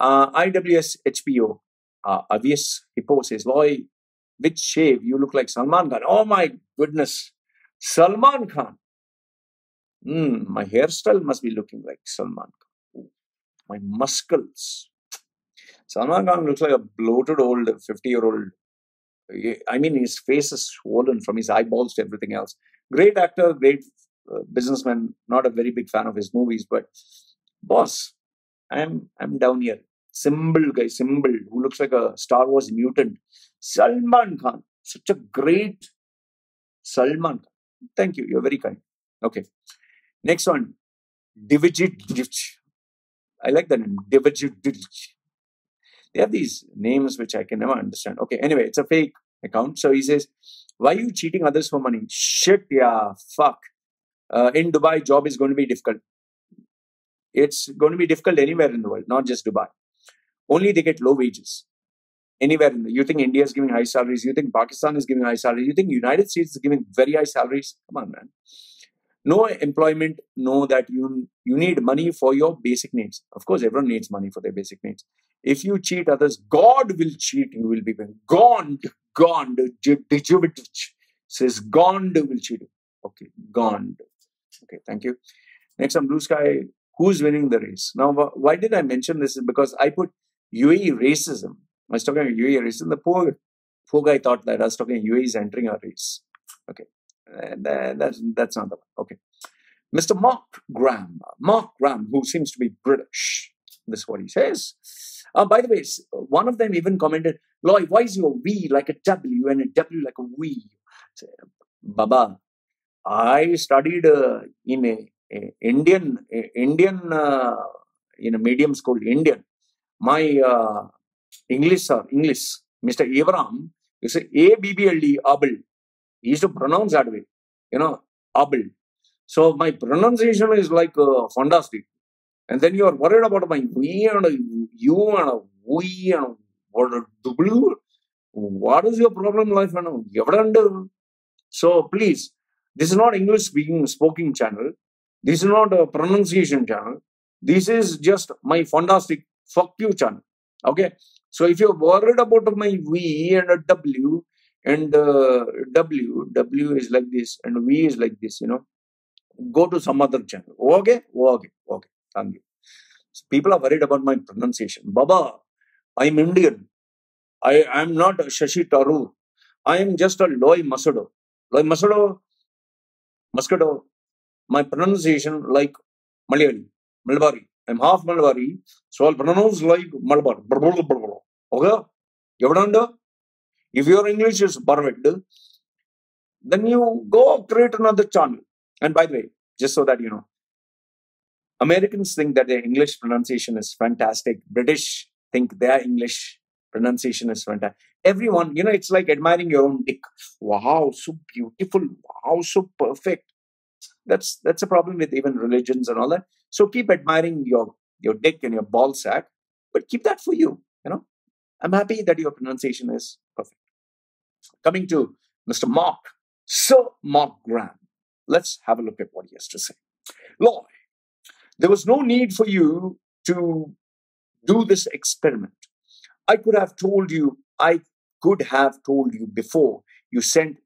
IWS HPO, Avies Hippo says, Loy, with shave, you look like Salman Khan. Oh my goodness. Salman Khan. My hairstyle must be looking like Salman Khan. Ooh, my muscles. Salman Khan looks like a bloated old 50-year-old. I mean, his face is swollen from his eyeballs to everything else. Great actor, great businessman. Not a very big fan of his movies, but boss, I'm down here. Symbol guy, symbol, who looks like a Star Wars mutant. Salman Khan. Such a great Salman Khan. Thank you. You're very kind. Okay. Next one. Divijit. I like the name. Divijit. They have these names which I can never understand. Okay, anyway, it's a fake account. So he says, why are you cheating others for money? Shit, yeah, fuck. In Dubai, job is going to be difficult. It's going to be difficult anywhere in the world, not just Dubai. Only they get low wages. Anywhere in the, you think India is giving high salaries? You think Pakistan is giving high salaries? You think United States is giving very high salaries? Come on, man. No employment, know that you need money for your basic needs. Of course, everyone needs money for their basic needs. If you cheat others, God will cheat you. Will be gone. Says gone will cheat you. Okay, gone. Okay, thank you. Next on Blue Sky, who's winning the race? Now, why did I mention this? Is because I put UAE racism. I was talking about UAE racism. The poor guy thought that I was talking UAE is entering a race. Okay. That's not the one. Okay. Mr. Mark Graham, who seems to be British. This is what he says. By the way, one of them even commented, Lloyd, why is your V like a W and a W like a V? Baba, I studied in a Indian in a medium school, Indian. My English, Mr. Abraham, you say A-B-B-L-D, Abel. He used to pronounce that way, Abel. So my pronunciation is like fantastic. And then you are worried about my V and a U and a V and what a W. What is your problem in life? So please, this is not English spoken channel. This is not a pronunciation channel. This is just my fantastic fuck you channel. Okay. So if you're worried about my V and a W, and W is like this, and V is like this, go to some other channel. Okay. Thank you. So people are worried about my pronunciation. Baba, I'm Indian. I am not Shashi Taru. I am just a Loy Machedo. Loy Machedo, my pronunciation like Malayali, Malbari. I'm half Malbari, so I'll pronounce like Malabar. Okay? You ever done? If your English is perfect, then you go create another channel. And by the way, just so that you know, Americans think that their English pronunciation is fantastic. British think their English pronunciation is fantastic. Everyone, it's like admiring your own dick. Wow, so beautiful. Wow, so perfect. That's a problem with even religions and all that. So keep admiring your dick and your ball sack, but keep that for you. I'm happy that your pronunciation is perfect. Coming to Mr. Sir Mark Graham. Let's have a look at what he has to say. Lord, there was no need for you to do this experiment. I could have told you before you sent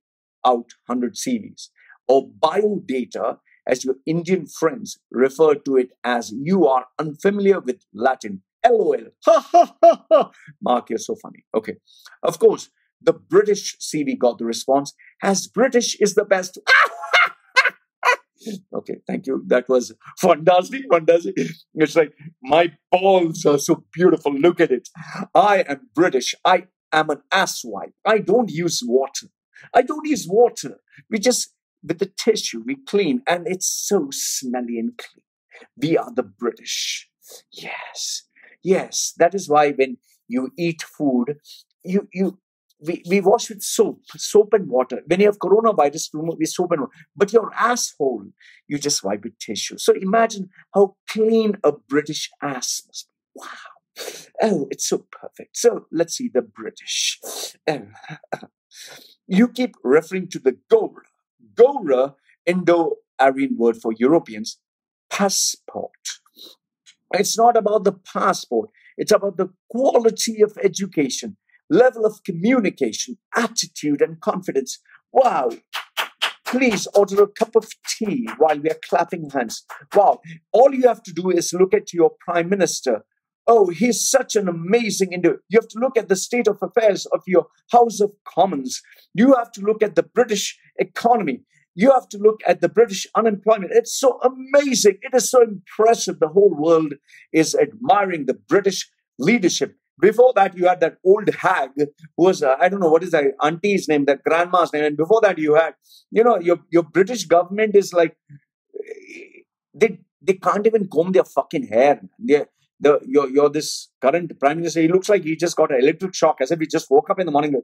out 100 CVs, or biodata, as your Indian friends refer to it, as you are unfamiliar with Latin. LOL. Ha ha ha ha. Mark, you're so funny. Okay. Of course, the British CV got the response, as British is the best. Okay, thank you. That was fantastic. It's like, my balls are so beautiful. Look at it. I am British. I am an asswipe. I don't use water. We just, with the tissue, we clean, and it's so smelly and clean. We are the British. Yes. That is why when you eat food, we wash with soap and water. When you have coronavirus, we soap and water. But your asshole, you just wipe with tissue. So imagine how clean a British ass must be. Wow. Oh, it's so perfect. So let's see the British. You keep referring to the Gora. Gora, Indo-Aryan word for Europeans, passport. It's not about the passport. It's about the quality of education, level of communication, attitude, and confidence. Wow. Please order a cup of tea while we are clapping hands. Wow. All you have to do is look at your prime minister. Oh, he's such an amazing individual. You have to look at the state of affairs of your House of Commons. You have to look at the British economy. You have to look at the British unemployment. It's so amazing. It is so impressive. The whole world is admiring the British leadership. Before that, you had that old hag who was, I don't know, what is that auntie's name, that grandma's name. And before that, you had, your British government is like, they can't even comb their fucking hair. You're this current prime minister. He looks like he just got an electric shock, as if he just woke up in the morning.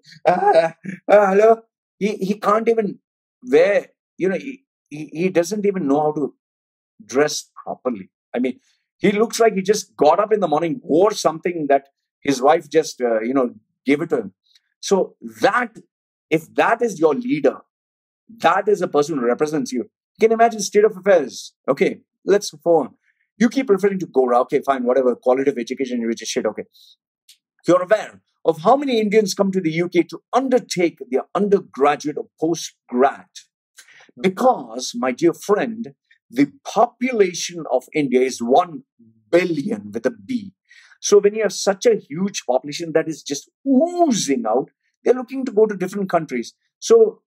Hello. He can't even wear, he doesn't even know how to dress properly. I mean, he looks like he just got up in the morning, wore something that his wife just, gave it to him. So if that is your leader, that is a person who represents you. You can imagine state of affairs. Okay, let's move on. You keep referring to Gora. Okay, fine, whatever. Qualitative education, which is shit. Okay. You're aware of how many Indians come to the UK to undertake their undergraduate or postgrad? Because, my dear friend, the population of India is 1 billion with a B. So when you have such a huge population that is just oozing out, they're looking to go to different countries. So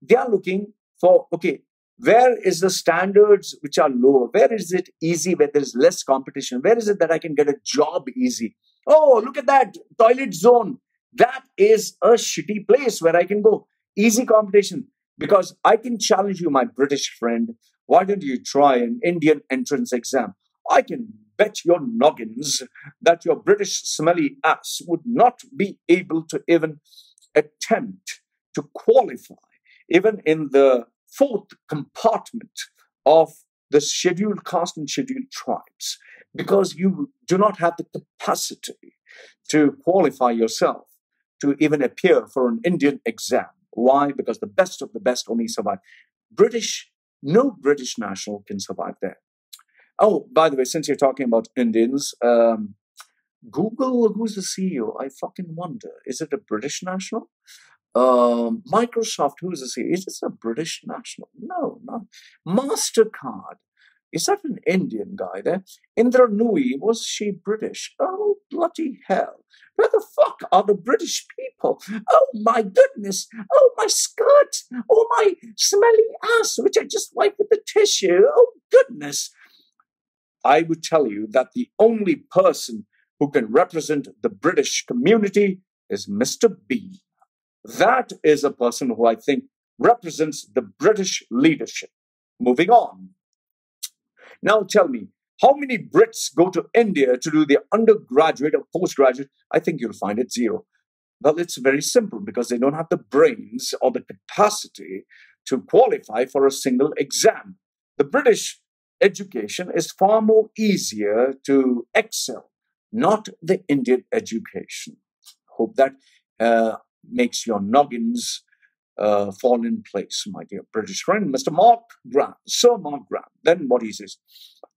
they are looking for, okay, where is the standards which are lower? Where is it easy where there is less competition? Where is it that I can get a job easy? Oh, look at that toilet zone. That is a shitty place where I can go. Easy competition. Because I can challenge you, my British friend. Why don't you try an Indian entrance exam? I can bet your noggins that your British smelly ass would not be able to even attempt to qualify, even in the 4th compartment of the scheduled caste and scheduled tribes, because you do not have the capacity to qualify yourself to even appear for an Indian exam. Why? Because the best of the best only survive. No British national can survive there. Oh, by the way, since you're talking about Indians, Google, who's the CEO? I fucking wonder. Is it a British national? Microsoft, who's the CEO? Is this a British national? No, not. MasterCard. Is that an Indian guy there? Indra Nui, was she British? Oh, bloody hell. Where the fuck are the British people? Oh, my goodness. Oh, my skirt. Oh, my smelly ass, which I just wiped with the tissue. Oh, goodness. I would tell you that the only person who can represent the British community is Mr. B. That is a person who I think represents the British leadership. Moving on. Now tell me, how many Brits go to India to do their undergraduate or postgraduate? I think you'll find it 0. Well, it's very simple because they don't have the brains or the capacity to qualify for a single exam. The British education is far more easier to excel, not the Indian education. Hope that makes your noggins fall in place, my dear British friend, Mr. Mark Graham, Sir Mark Graham. Then what he says,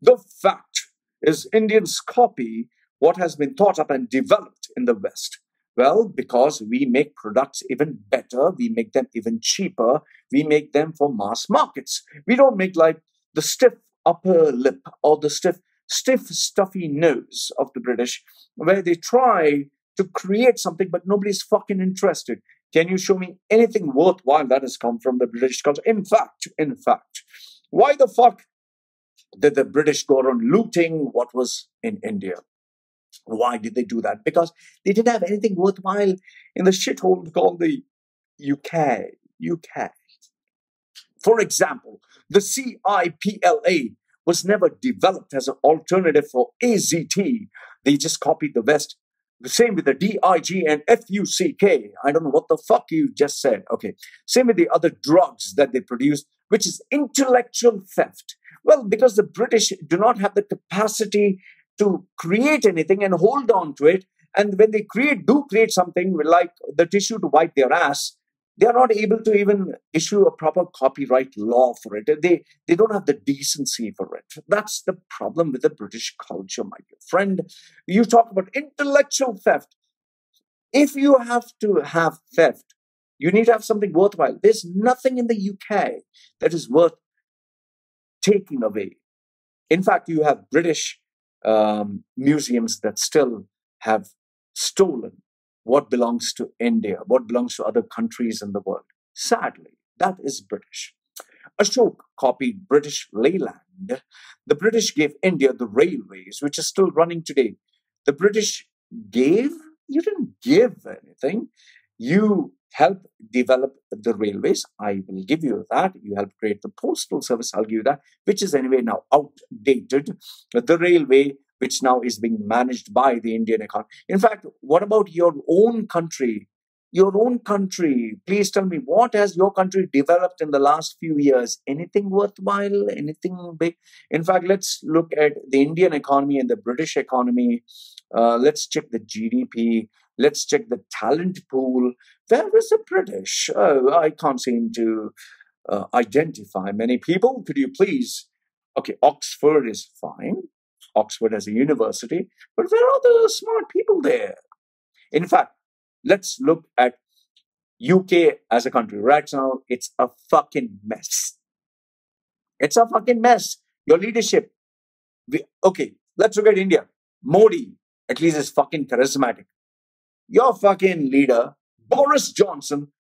the fact is Indians copy what has been thought up and developed in the West. Well, because we make products even better, we make them even cheaper, we make them for mass markets. We don't make like the stiff upper lip or the stiff, stuffy nose of the British, where they try to create something, but nobody's fucking interested. Can you show me anything worthwhile that has come from the British culture? In fact, why the fuck did the British go around looting what was in India? Why did they do that? Because they didn't have anything worthwhile in the shithole called the UK. For example, the CIPLA was never developed as an alternative for AZT. They just copied the West. The same with the DIG and FUCK. I don't know what the fuck you just said. Okay. Same with the other drugs that they produced, which is intellectual theft. Well, because the British do not have the capacity to create anything and hold on to it. And when they do create something like the tissue to wipe their ass, They are not able to even issue a proper copyright law for it. They don't have the decency for it. That's the problem with the British culture, my dear friend. You talk about intellectual theft. If you have to have theft, you need to have something worthwhile. There's nothing in the UK that is worth taking away. In fact, you have British museums that still have stolen what belongs to India, what belongs to other countries in the world. Sadly, that is British. Ashok copied British leyland. The British gave India the railways, which is still running today. The British gave? You didn't give anything. You helped develop the railways. I will give you that. You helped create the postal service. I'll give you that, which is anyway now outdated. The railway, which now is being managed by the Indian economy. In fact, what about your own country? Your own country. Please tell me, what has your country developed in the last few years? Anything worthwhile? Anything big? In fact, let's look at the Indian economy and the British economy. Let's check the GDP. Let's check the talent pool. Where is the British? Oh, I can't seem to identify many people. Could you please? Okay, Oxford is fine. Oxford as a university. But where are the smart people there? In fact, let's look at UK as a country. Right now, it's a fucking mess. It's a fucking mess. Your leadership. Okay, let's look at India. Modi, at least, is fucking charismatic. Your fucking leader, Boris Johnson,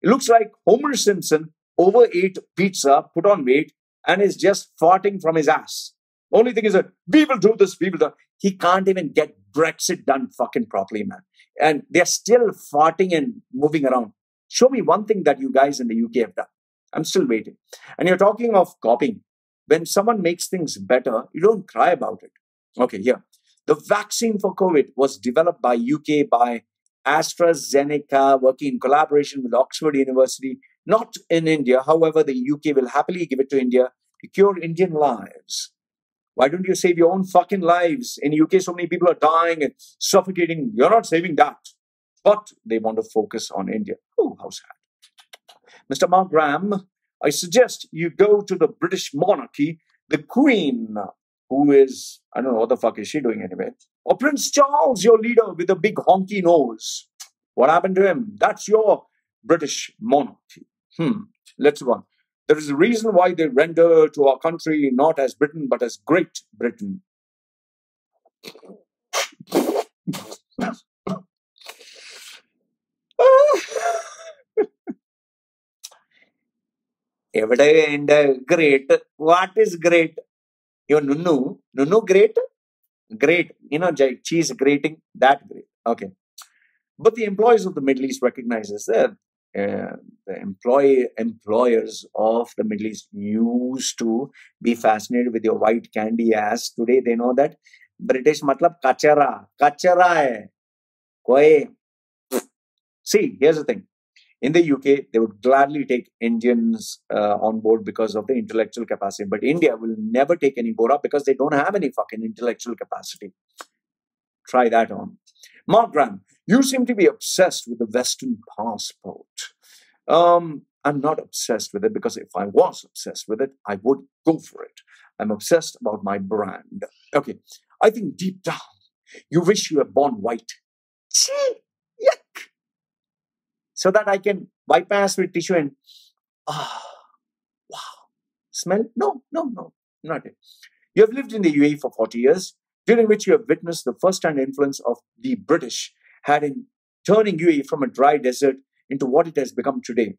looks like Homer Simpson, overate pizza, put on weight, and is just farting from his ass. Only thing is that we will do this, we will do. He can't even get Brexit done fucking properly, man. And they're still farting and moving around. Show me one thing that you guys in the UK have done. I'm still waiting. And you're talking of copying. When someone makes things better, you don't cry about it. Okay, here. The vaccine for COVID was developed by UK by AstraZeneca, working in collaboration with Oxford University, not in India. However, the UK will happily give it to India to cure Indian lives. Why don't you save your own fucking lives? In UK, so many people are dying and suffocating. You're not saving that. But they want to focus on India. Oh, how sad. Mr. Mark Graham, I suggest you go to the British monarchy, the Queen, who is, I don't know what the fuck is she doing anyway, or Prince Charles, your leader with a big honky nose. What happened to him? That's your British monarchy. Let's go on. There is a reason why they render to our country not as Britain, but as Great Britain. Great. What is great? Your Nunu? Nunu great? Great. You know, cheese grating? That great. Okay. But the employees of the Middle East recognizes that the employers of the Middle East used to be fascinated with your white candy ass. Today they know that British matlab kachara. Kachara hai. Koi. See, here's the thing. In the UK, they would gladly take Indians on board because of the intellectual capacity. But India will never take any Gora because they don't have any fucking intellectual capacity. Try that on. Mark Graham, you seem to be obsessed with the Western passport. I'm not obsessed with it because if I was obsessed with it, I would go for it. I'm obsessed about my brand. Okay, I think deep down, you wish you were born white. Chee, yuck. So that I can bypass with tissue and, wow, smell? No, not it. You have lived in the UAE for 40 years, during which you have witnessed the first-hand influence of the British had in turning UAE from a dry desert into what it has become today,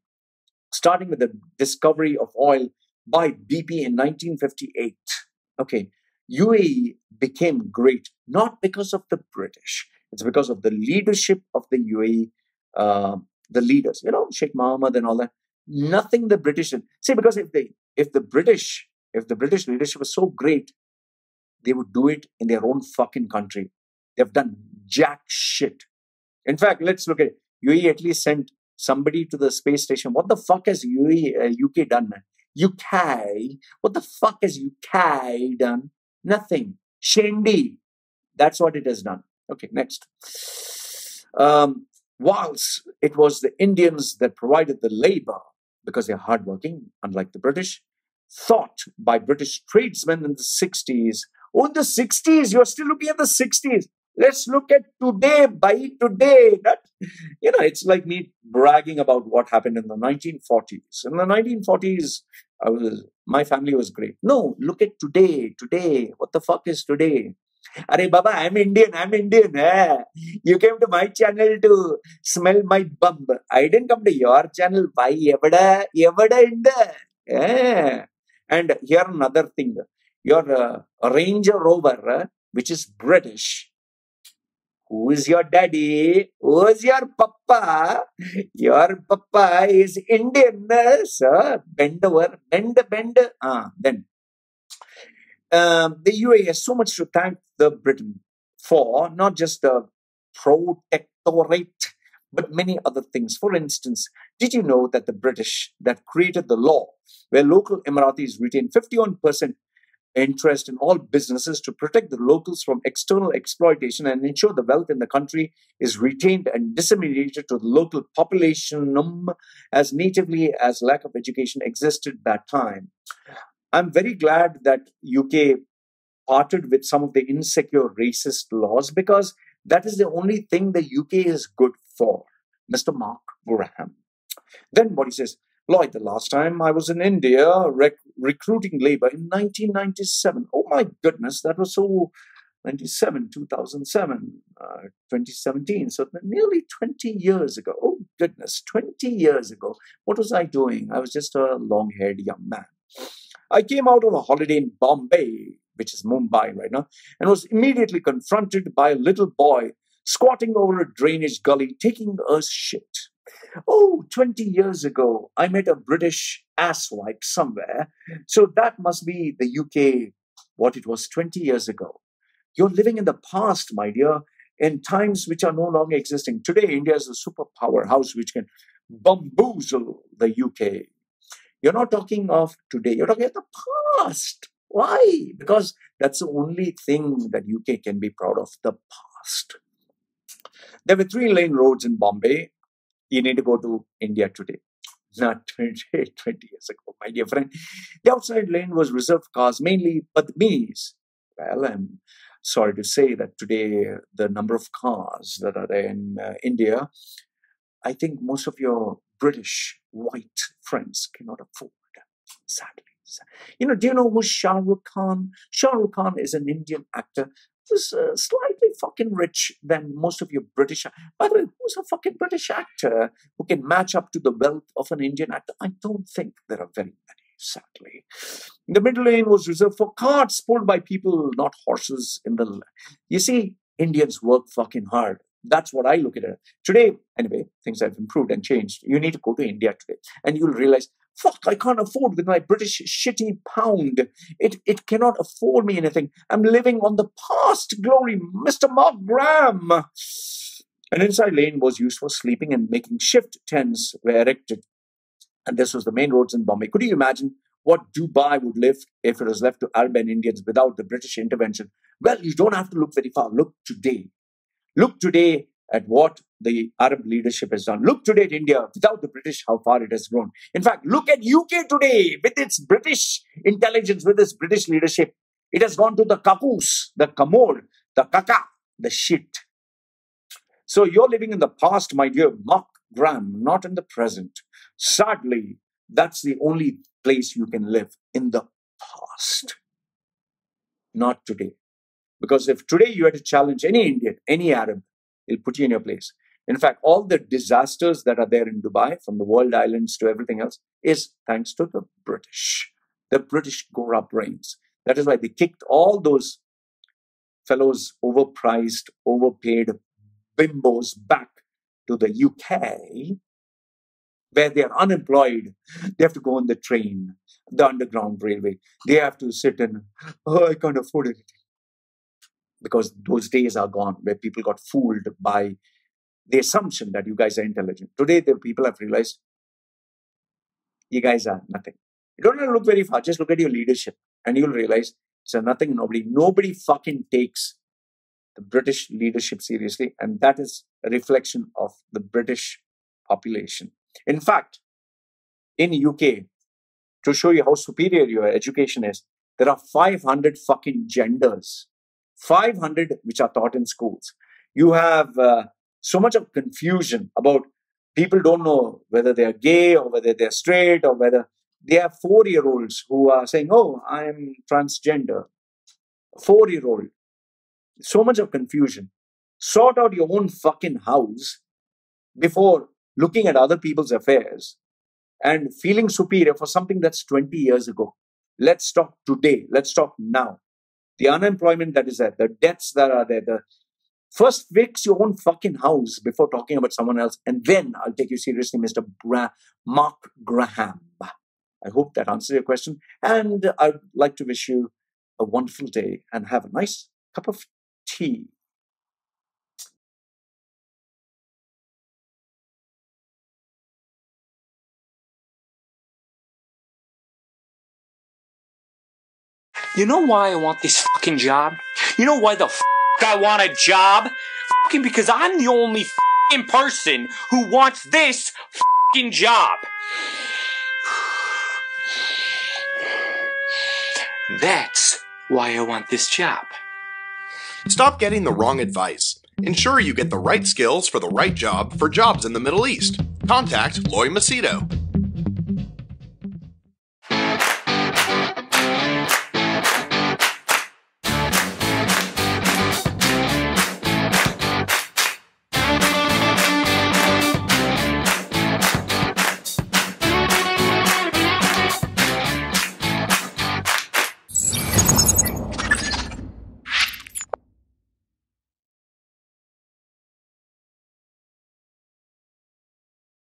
starting with the discovery of oil by BP in 1958. Okay, UAE became great not because of the British. It's because of the leadership of the UAE, the leaders, you know, Sheikh Mohammed and all that. Nothing the British did. See, because if the British leadership was so great, they would do it in their own fucking country. They've done jack shit. In fact, let's look at it. UAE at least sent somebody to the space station. What the fuck has UK done, man? UK? What the fuck has UK done? Nothing. Shandy. That's what it has done. Okay, next. whilst it was the Indians that provided the labor because they're hardworking, unlike the British, thought by British tradesmen in the 60s. Oh, the 60s, you're still looking at the 60s. Let's look at today, by today. It's like me bragging about what happened in the 1940s. In the 1940s, my family was great. No, look at today. Today, what the fuck is today? Arey Baba, I'm Indian. I'm Indian. Eh? You came to my channel to smell my bum. I didn't come to your channel. Why? Evada Inda. Eh? And here another thing. Your Range Rover, which is British. Who is your daddy? Who is your papa? Your papa is Indian, sir. Bend over. Bend. Then the UAE has so much to thank the Britain for, not just the protectorate, but many other things. For instance, did you know that the British that created the law where local Emiratis retain 51% interest in all businesses to protect the locals from external exploitation and ensure the wealth in the country is retained and disseminated to the local population as natively as lack of education existed that time? I'm very glad that UK parted with some of the insecure racist laws because that is the only thing the UK is good for, Mr. Mark Graham. Then what he says, Lloyd, the last time I was in India recruiting labor in 1997. Oh my goodness, that was so 97, 2007, 2017. So nearly 20 years ago. Oh goodness, 20 years ago. What was I doing? I was just a long-haired young man. I came out of a holiday in Bombay, which is Mumbai right now, and was immediately confronted by a little boy squatting over a drainage gully taking a shit. Oh, 20 years ago, I met a British asswipe somewhere. So that must be the UK, what it was 20 years ago. You're living in the past, my dear, in times which are no longer existing. Today, India is a superpower house which can bamboozle the UK. You're not talking of today, you're talking of the past. Why? Because that's the only thing that UK can be proud of, the past. There were 3-lane roads in Bombay. You need to go to India today, not 20 years ago, my dear friend. The outside lane was reserved for cars, mainly Padminis. Well, I'm sorry to say that today the number of cars that are there in India, I think most of your British white friends cannot afford, sadly. Do you know who's Shah Rukh Khan? Shah Rukh Khan is an Indian actor who's slightly fucking rich than most of your British. By the way, who's a fucking British actor who can match up to the wealth of an Indian actor? I don't think there are very many, sadly. The middle lane was reserved for carts pulled by people, not horses. You see, Indians work fucking hard. That's what I look at it. Today, anyway, things have improved and changed. You need to go to India today and you'll realize, fuck, I can't afford with my British shitty pound. It cannot afford me anything. I'm living on the past glory, Mr. Mark Graham. An inside lane was used for sleeping and making shift tents were erected. And this was the main roads in Bombay. Could you imagine what Dubai would live if it was left to Arab and Indians without the British intervention? Well, you don't have to look very far. Look today. Look today at what the Arab leadership has done. Look today at India without the British, how far it has grown. In fact, look at UK today with its British intelligence, with its British leadership. It has gone to the kapoos, the commode, the kaka, the shit. So you're living in the past, my dear Mark Graham, not in the present. Sadly, that's the only place you can live, in the past, not today. Because if today you had to challenge any Indian, any Arab, he'll put you in your place. In fact, all the disasters that are there in Dubai, from the world islands to everything else, is thanks to the British. The British Gora brains. That is why they kicked all those fellows, overpriced, overpaid bimbos back to the UK, where they are unemployed. They have to go on the train, the underground railway. They have to sit and, I can't afford anything. Because those days are gone where people got fooled by the assumption that you guys are intelligent. Today, the people have realized you guys are nothing. You don't have to look very far. Just look at your leadership and you'll realize it's a nothing, nobody. Nobody fucking takes the British leadership seriously, and that is a reflection of the British population. In fact, in UK, to show you how superior your education is, there are 500 fucking genders, 500 which are taught in schools. You have so much of confusion about people don't know whether they are gay or whether they're straight or whether they are 4-year-olds who are saying, oh, I'm transgender. 4-year-old. So much of confusion. Sort out your own fucking house before looking at other people's affairs and feeling superior for something that's 20 years ago. Let's talk today. Let's talk now. The unemployment that is there, the debts that are there, first fix your own fucking house before talking about someone else, and then I'll take you seriously, Mr. Mark Graham. I hope that answers your question, and I'd like to wish you a wonderful day and have a nice cup of tea. You know why I want this fucking job? You know why the I want a job? Fucking because I'm the only fucking person who wants this fucking job. That's why I want this job. Stop getting the wrong advice. Ensure you get the right skills for the right job for jobs in the Middle East. Contact Machedo.